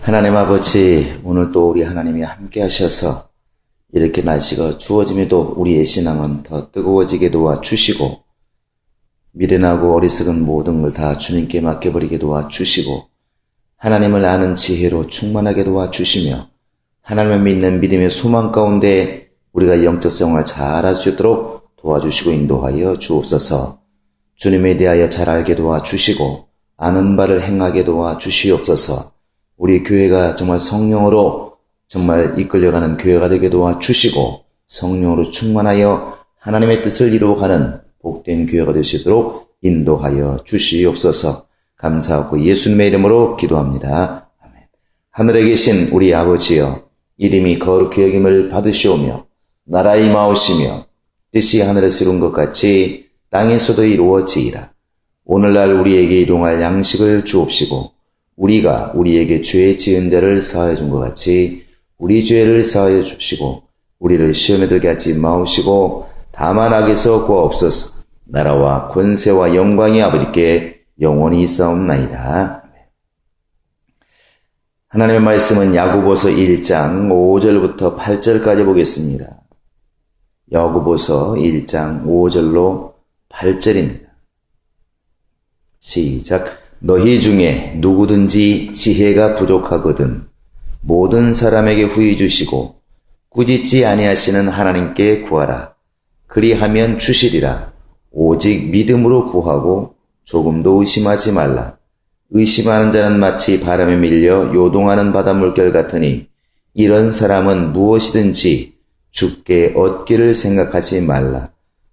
하나님 아버지, 오늘 또 우리 하나님이 함께 하셔서 이렇게 날씨가 추워짐에도 우리의 신앙은 더 뜨거워지게 도와주시고, 미련하고 어리석은 모든 걸 다 주님께 맡겨버리게 도와주시고, 하나님을 아는 지혜로 충만하게 도와주시며, 하나님을 믿는 믿음의 소망 가운데 우리가 영적 생활을 잘할 수 있도록 도와주시고 인도하여 주옵소서. 주님에 대하여 잘 알게 도와주시고 아는 바를 행하게 도와주시옵소서. 우리 교회가 정말 성령으로 정말 이끌려가는 교회가 되게 도와주시고 성령으로 충만하여 하나님의 뜻을 이루어가는 복된 교회가 될 수 있도록 인도하여 주시옵소서. 감사하고 예수님의 이름으로 기도합니다. 아멘. 하늘에 계신 우리 아버지여, 이름이 거룩히 여김을 받으시오며 나라의 임하오시며 뜻이 하늘에서 이룬 것 같이 땅에서도 이루어지이다. 오늘날 우리에게 일용할 양식을 주옵시고 우리가 우리에게 죄 지은 자를 사하여 준 것 같이 우리 죄를 사하여 줍시고 우리를 시험에 들게 하지 마옵시고 다만 악에서 구하옵소서. 나라와 권세와 영광이 아버지께 영원히 있사옵나이다. 하나님의 말씀은 야고보서 1장 5절부터 8절까지 보겠습니다. 야고보서 1장 5절로 8절입니다. 시작. 너희 중에 누구든지 지혜가 부족하거든 모든 사람에게 후히 주시고 꾸짖지 아니하시는 하나님께 구하라. 그리하면 주시리라. 오직 믿음으로 구하고 조금도 의심하지 말라. 의심하는 자는 마치 바람에 밀려 요동하는 바닷물결 같으니 이런 사람은 무엇이든지 주께 얻기를 생각하지 말라.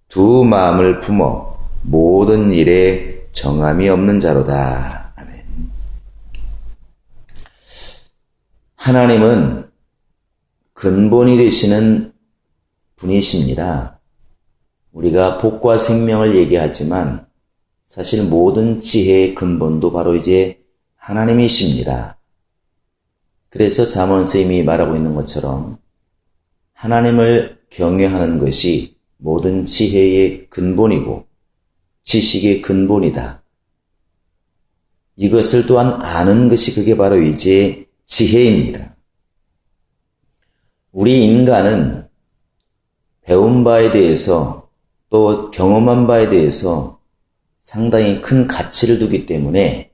두 마음을 품어 모든 일에 정함이 없는 자로다. 아멘. 하나님은 근본이 되시는 분이십니다. 우리가 복과 생명을 얘기하지만 사실 모든 지혜의 근본도 바로 이제 하나님이십니다. 그래서 잠언 선생님이 말하고 있는 것처럼 하나님을 경외하는 것이 모든 지혜의 근본이고 지식의 근본이다. 이것을 또한 아는 것이 그게 바로 이제 지혜입니다. 우리 인간은 배운 바에 대해서 또 경험한 바에 대해서 상당히 큰 가치를 두기 때문에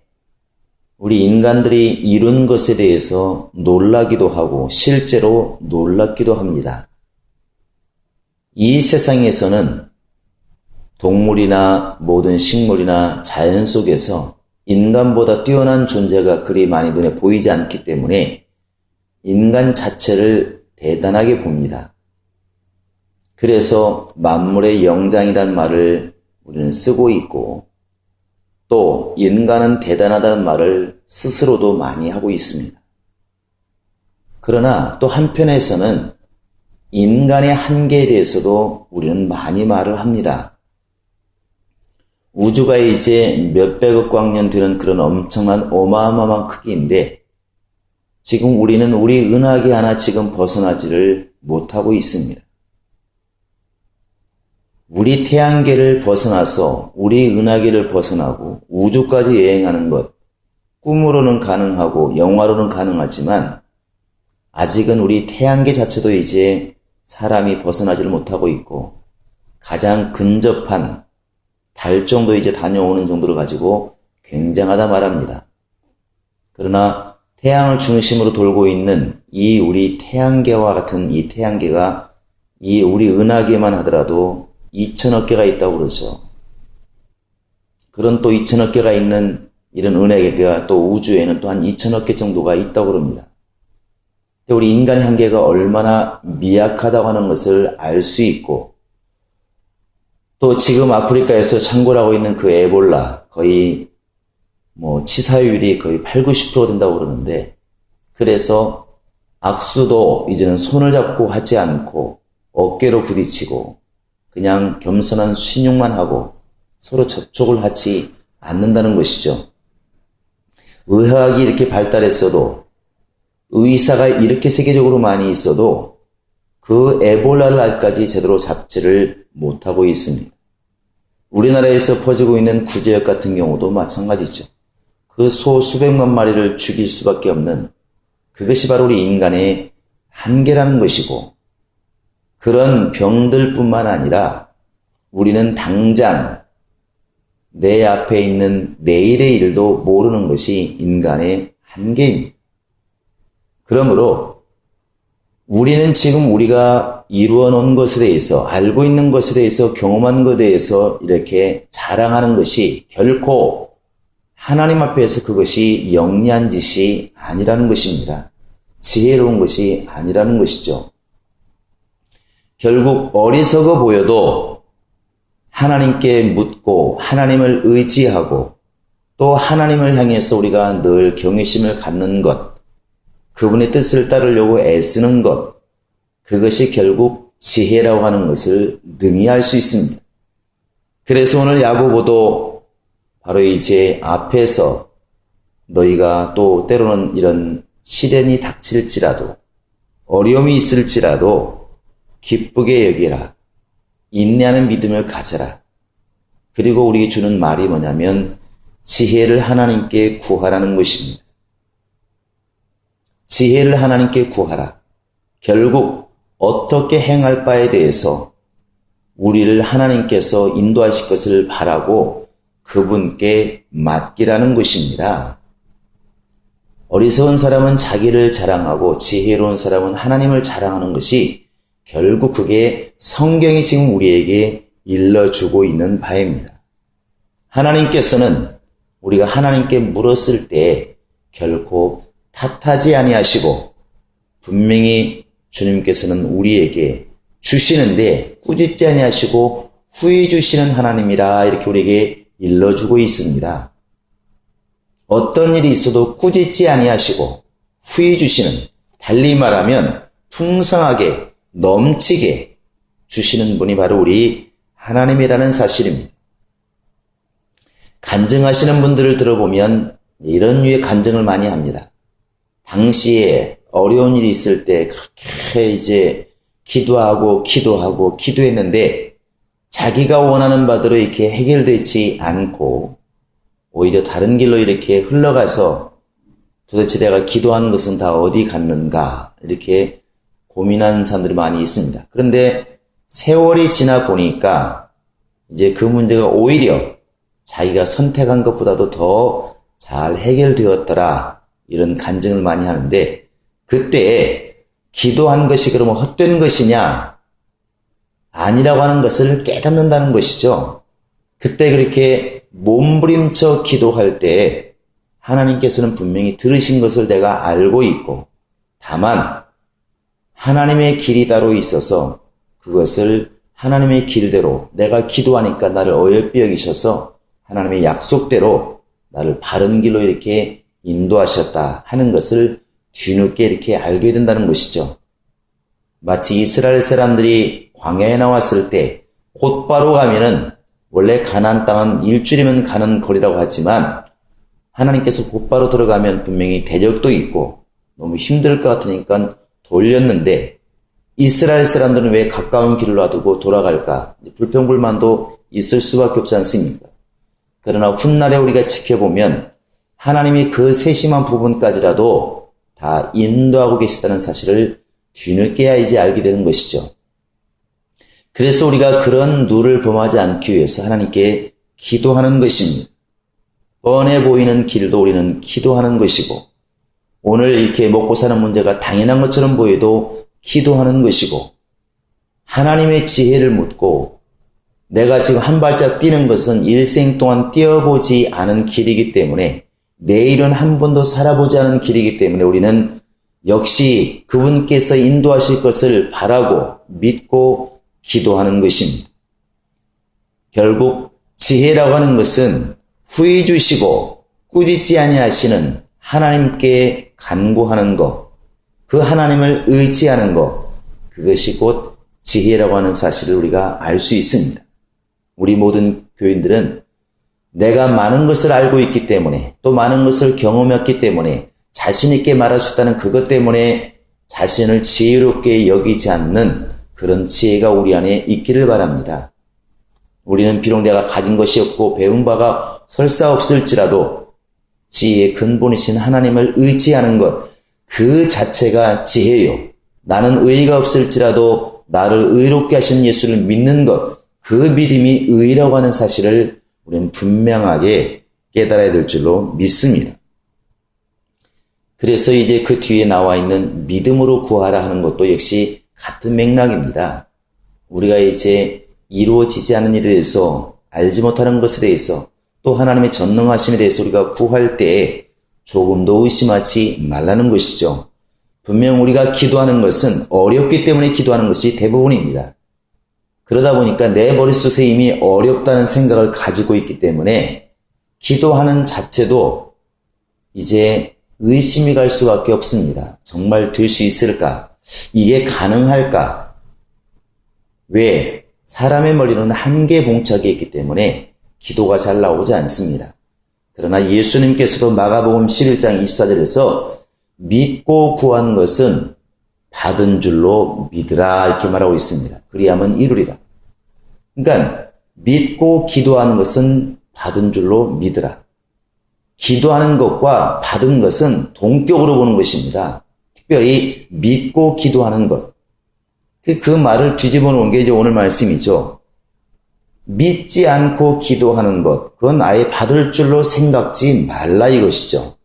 우리 인간들이 이룬 것에 대해서 놀라기도 하고 실제로 놀랍기도 합니다. 이 세상에서는 동물이나 모든 식물이나 자연 속에서 인간보다 뛰어난 존재가 그리 많이 눈에 보이지 않기 때문에 인간 자체를 대단하게 봅니다. 그래서 만물의 영장이란 말을 우리는 쓰고 있고 또 인간은 대단하다는 말을 스스로도 많이 하고 있습니다. 그러나 또 한편에서는 인간의 한계에 대해서도 우리는 많이 말을 합니다. 우주가 이제 몇백억 광년 되는 그런 엄청난 어마어마한 크기인데 지금 우리는 우리 은하계 하나 지금 벗어나지를 못하고 있습니다. 우리 태양계를 벗어나서 우리 은하계를 벗어나고 우주까지 여행하는 것, 꿈으로는 가능하고 영화로는 가능하지만 아직은 우리 태양계 자체도 이제 사람이 벗어나지를 못하고 있고 가장 근접한 달 정도 이제 다녀오는 정도를 가지고 굉장하다 말합니다. 그러나 태양을 중심으로 돌고 있는 이 우리 태양계와 같은 이 태양계가 이 우리 은하계만 하더라도 2천억 개가 있다고 그러죠. 그런 또 2천억 개가 있는 이런 은하계가 또 우주에는 또 한 2천억 개 정도가 있다고 그럽니다. 우리 인간의 한계가 얼마나 미약하다고 하는 것을 알 수 있고 또 지금 아프리카에서 창궐하고 있는 그 에볼라 거의 치사율이 거의 80-90% 된다고 그러는데 그래서 악수도 이제는 손을 잡고 하지 않고 어깨로 부딪히고 그냥 겸손한 신용만 하고 서로 접촉을 하지 않는다는 것이죠. 의학이 이렇게 발달했어도 의사가 이렇게 세계적으로 많이 있어도 그 에볼라를 아직까지 제대로 잡지를 못하고 있습니다. 우리나라에서 퍼지고 있는 구제역 같은 경우도 마찬가지죠. 그 소 수백만 마리를 죽일 수밖에 없는 그것이 바로 우리 인간의 한계라는 것이고, 그런 병들뿐만 아니라 우리는 당장 내 앞에 있는 내일의 일도 모르는 것이 인간의 한계입니다. 그러므로 우리는 지금 우리가 이루어 놓은 것에 대해서, 알고 있는 것에 대해서, 경험한 것에 대해서 이렇게 자랑하는 것이 결코 하나님 앞에서 그것이 영리한 짓이 아니라는 것입니다. 지혜로운 것이 아니라는 것이죠. 결국 어리석어 보여도 하나님께 묻고 하나님을 의지하고 또 하나님을 향해서 우리가 늘 경외심을 갖는 것, 그분의 뜻을 따르려고 애쓰는 것, 그것이 결국 지혜라고 하는 것을 능히 알 수 있습니다. 그래서 오늘 야고보도 바로 이제 앞에서 너희가 또 때로는 이런 시련이 닥칠지라도 어려움이 있을지라도 기쁘게 여기라. 인내하는 믿음을 가져라. 그리고 우리에게 주는 말이 뭐냐면 지혜를 하나님께 구하라는 것입니다. 지혜를 하나님께 구하라. 결국 어떻게 행할 바에 대해서 우리를 하나님께서 인도하실 것을 바라고 그분께 맡기라는 것입니다. 어리석은 사람은 자기를 자랑하고 지혜로운 사람은 하나님을 자랑하는 것이 결국 그게 성경이 지금 우리에게 일러주고 있는 바입니다. 하나님께서는 우리가 하나님께 물었을 때 결코 탓하지 아니하시고 분명히 주님께서는 우리에게 주시는데 꾸짖지 아니하시고 후히 주시는 하나님이라 이렇게 우리에게 일러주고 있습니다. 어떤 일이 있어도 꾸짖지 아니하시고 후히 주시는, 달리 말하면 풍성하게 넘치게 주시는 분이 바로 우리 하나님이라는 사실입니다. 간증하시는 분들을 들어보면 이런 류의 간증을 많이 합니다. 당시에 어려운 일이 있을 때 그렇게 이제 기도했는데 자기가 원하는 바대로 이렇게 해결되지 않고 오히려 다른 길로 이렇게 흘러가서 도대체 내가 기도한 것은 다 어디 갔는가 이렇게 고민하는 사람들이 많이 있습니다. 그런데 세월이 지나 보니까 이제 그 문제가 오히려 자기가 선택한 것보다도 더 잘 해결되었더라 이런 간증을 많이 하는데 그때 기도한 것이 그러면 헛된 것이냐? 아니라고 하는 것을 깨닫는다는 것이죠. 그때 그렇게 몸부림쳐 기도할 때 하나님께서는 분명히 들으신 것을 내가 알고 있고 다만 하나님의 길이 따로 있어서 그것을 하나님의 길대로 내가 기도하니까 나를 어여삐 여기셔서 하나님의 약속대로 나를 바른 길로 이렇게 인도하셨다 하는 것을 뒤늦게 이렇게 알게 된다는 것이죠. 마치 이스라엘 사람들이 광야에 나왔을 때 곧바로 가면은 원래 가나안 땅은 일주일이면 가는 거리라고 하지만 하나님께서 곧바로 들어가면 분명히 대적도 있고 너무 힘들 것 같으니까 돌렸는데 이스라엘 사람들은 왜 가까운 길을 놔두고 돌아갈까? 불평불만도 있을 수밖에 없지 않습니까? 그러나 훗날에 우리가 지켜보면 하나님이 그 세심한 부분까지라도 다 인도하고 계시다는 사실을 뒤늦게야 이제 알게 되는 것이죠. 그래서 우리가 그런 누를 범하지 않기 위해서 하나님께 기도하는 것입니다. 뻔해 보이는 길도 우리는 기도하는 것이고 오늘 이렇게 먹고 사는 문제가 당연한 것처럼 보여도 기도하는 것이고 하나님의 지혜를 묻고 내가 지금 한 발짝 뛰는 것은 일생 동안 뛰어보지 않은 길이기 때문에 내일은 한 번도 살아보지 않은 길이기 때문에 우리는 역시 그분께서 인도하실 것을 바라고 믿고 기도하는 것입니다. 결국 지혜라고 하는 것은 후히 주시고 꾸짖지 아니하시는 하나님께 간구하는 것, 그 하나님을 의지하는 것, 그것이 곧 지혜라고 하는 사실을 우리가 알 수 있습니다. 우리 모든 교인들은 내가 많은 것을 알고 있기 때문에 또 많은 것을 경험했기 때문에 자신 있게 말할 수 있다는 그것 때문에 자신을 지혜롭게 여기지 않는 그런 지혜가 우리 안에 있기를 바랍니다. 우리는 비록 내가 가진 것이 없고 배운 바가 설사 없을지라도 지혜의 근본이신 하나님을 의지하는 것, 그 자체가 지혜요. 나는 의의가 없을지라도 나를 의롭게 하신 예수를 믿는 것, 그 믿음이 의라고 하는 사실을 우리는 분명하게 깨달아야 될 줄로 믿습니다. 그래서 이제 그 뒤에 나와 있는 믿음으로 구하라 하는 것도 역시 같은 맥락입니다. 우리가 이제 이루어지지 않은 일에 대해서 알지 못하는 것에 대해서 또 하나님의 전능하심에 대해서 우리가 구할 때에 조금도 의심하지 말라는 것이죠. 분명 우리가 기도하는 것은 어렵기 때문에 기도하는 것이 대부분입니다. 그러다 보니까 내 머릿속에 이미 어렵다는 생각을 가지고 있기 때문에 기도하는 자체도 이제 의심이 갈 수밖에 없습니다. 정말 될 수 있을까? 이게 가능할까? 왜? 사람의 머리는 한계 봉착이 있기 때문에 기도가 잘 나오지 않습니다. 그러나 예수님께서도 마가복음 11장 24절에서 믿고 구한 것은 받은 줄로 믿으라 이렇게 말하고 있습니다. 그리하면 이루리라. 그러니까 믿고 기도하는 것은 받은 줄로 믿으라. 기도하는 것과 받은 것은 동격으로 보는 것입니다. 특별히 믿고 기도하는 것. 그 말을 뒤집어 놓은 게 이제 오늘 말씀이죠. 믿지 않고 기도하는 것, 그건 아예 받을 줄로 생각지 말라 이것이죠.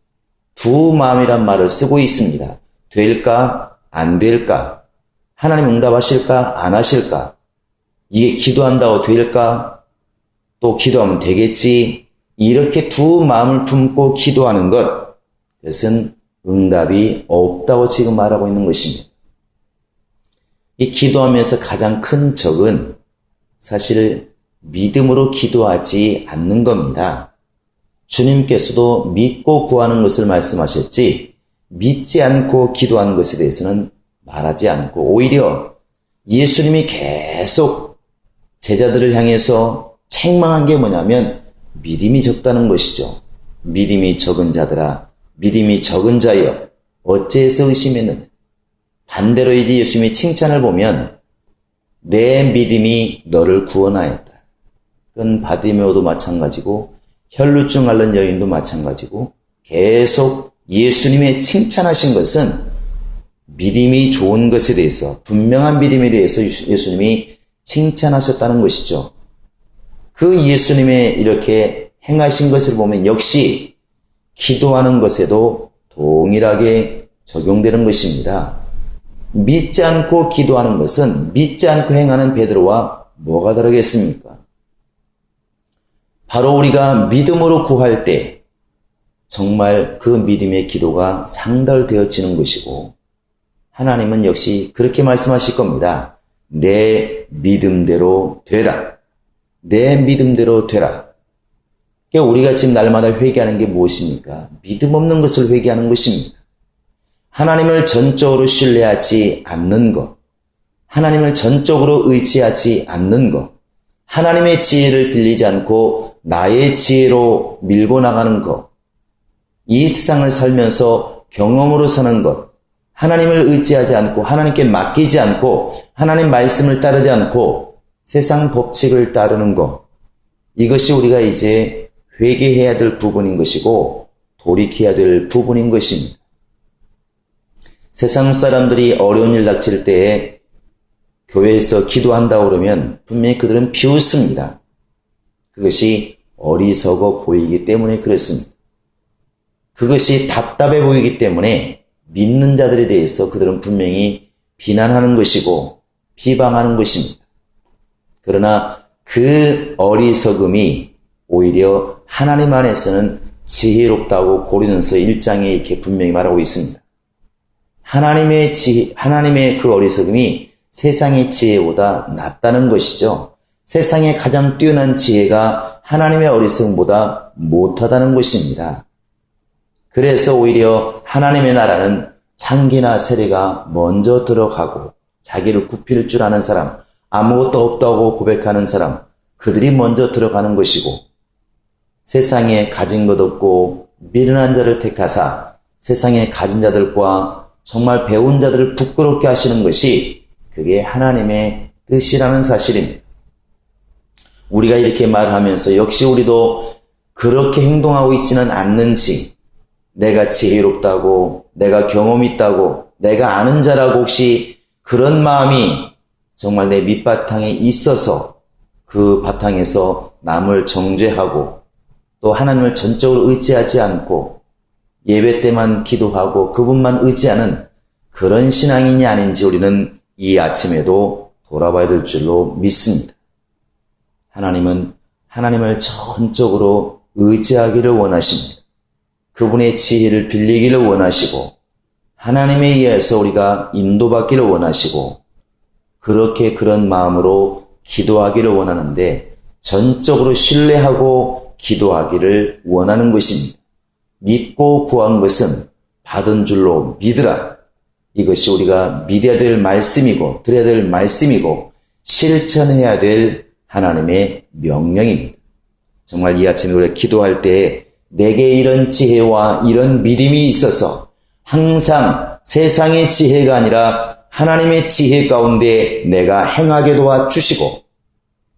두 마음이란 말을 쓰고 있습니다. 될까? 안 될까? 하나님 응답하실까? 안 하실까? 이게 기도한다고 될까? 또 기도하면 되겠지? 이렇게 두 마음을 품고 기도하는 것, 그것은 응답이 없다고 지금 말하고 있는 것입니다. 이 기도하면서 가장 큰 적은 사실 믿음으로 기도하지 않는 겁니다. 주님께서도 믿고 구하는 것을 말씀하셨지 믿지 않고 기도하는 것에 대해서는 말하지 않고 오히려 예수님이 계속 제자들을 향해서 책망한 게 뭐냐면 믿음이 적다는 것이죠. 믿음이 적은 자들아, 믿음이 적은 자여, 어째서 의심했느냐. 반대로 이제 예수님의 칭찬을 보면 내 믿음이 너를 구원하였다. 그건 바디메오도 마찬가지고 혈루증 앓는 여인도 마찬가지고 계속 예수님의 칭찬하신 것은 믿음이 좋은 것에 대해서 분명한 믿음에 대해서 예수님이 칭찬하셨다는 것이죠. 그 예수님의 이렇게 행하신 것을 보면 역시 기도하는 것에도 동일하게 적용되는 것입니다. 믿지 않고 기도하는 것은 믿지 않고 행하는 베드로와 뭐가 다르겠습니까? 바로 우리가 믿음으로 구할 때 정말 그 믿음의 기도가 상달되어지는 것이고 하나님은 역시 그렇게 말씀하실 겁니다. 내 믿음대로 되라. 내 믿음대로 되라. 그러니까 우리가 지금 날마다 회개하는 게 무엇입니까? 믿음 없는 것을 회개하는 것입니다. 하나님을 전적으로 신뢰하지 않는 것, 하나님을 전적으로 의지하지 않는 것, 하나님의 지혜를 빌리지 않고 나의 지혜로 밀고 나가는 것, 이 세상을 살면서 경험으로 사는 것, 하나님을 의지하지 않고 하나님께 맡기지 않고 하나님 말씀을 따르지 않고 세상 법칙을 따르는 것, 이것이 우리가 이제 회개해야 될 부분인 것이고 돌이켜야 될 부분인 것입니다. 세상 사람들이 어려운 일 닥칠 때에 교회에서 기도한다고 그러면 분명히 그들은 비웃습니다. 그것이 어리석어 보이기 때문에 그렇습니다. 그것이 답답해 보이기 때문에 믿는 자들에 대해서 그들은 분명히 비난하는 것이고 비방하는 것입니다. 그러나 그 어리석음이 오히려 하나님 안에서는 지혜롭다고 고린도서 1장에 이렇게 분명히 말하고 있습니다. 하나님의 그 어리석음이 세상의 지혜보다 낫다는 것이죠. 세상의 가장 뛰어난 지혜가 하나님의 어리석음보다 못하다는 것입니다. 그래서 오히려 하나님의 나라는 창기나 세리가 먼저 들어가고 자기를 굽힐 줄 아는 사람, 아무것도 없다고 고백하는 사람, 그들이 먼저 들어가는 것이고 세상에 가진 것 없고 미련한 자를 택하사 세상에 가진 자들과 정말 배운 자들을 부끄럽게 하시는 것이 그게 하나님의 뜻이라는 사실입니다. 우리가 이렇게 말하면서 역시 우리도 그렇게 행동하고 있지는 않는지 내가 지혜롭다고 내가 경험이 있다고, 내가 아는 자라고 혹시 그런 마음이 정말 내 밑바탕에 있어서 그 바탕에서 남을 정죄하고 또 하나님을 전적으로 의지하지 않고 예배 때만 기도하고 그분만 의지하는 그런 신앙인이 아닌지 우리는 이 아침에도 돌아봐야 될 줄로 믿습니다. 하나님은 하나님을 전적으로 의지하기를 원하십니다. 그분의 지혜를 빌리기를 원하시고 하나님에 의해서 우리가 인도받기를 원하시고 그렇게 그런 마음으로 기도하기를 원하는데 전적으로 신뢰하고 기도하기를 원하는 것입니다. 믿고 구한 것은 받은 줄로 믿으라. 이것이 우리가 믿어야 될 말씀이고 드려야 될 말씀이고 실천해야 될 하나님의 명령입니다. 정말 이 아침에 우리가 기도할 때 내게 이런 지혜와 이런 믿음이 있어서 항상 세상의 지혜가 아니라 하나님의 지혜 가운데 내가 행하게 도와주시고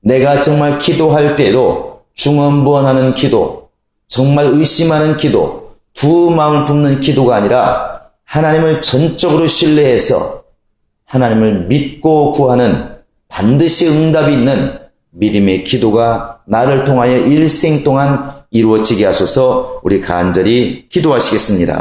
내가 정말 기도할 때도 중언부언하는 기도, 정말 의심하는 기도, 두 마음을 붓는 기도가 아니라 하나님을 전적으로 신뢰해서 하나님을 믿고 구하는 반드시 응답이 있는 믿음의 기도가 나를 통하여 일생 동안 이루어지게 하소서. 우리 간절히 기도하시겠습니다.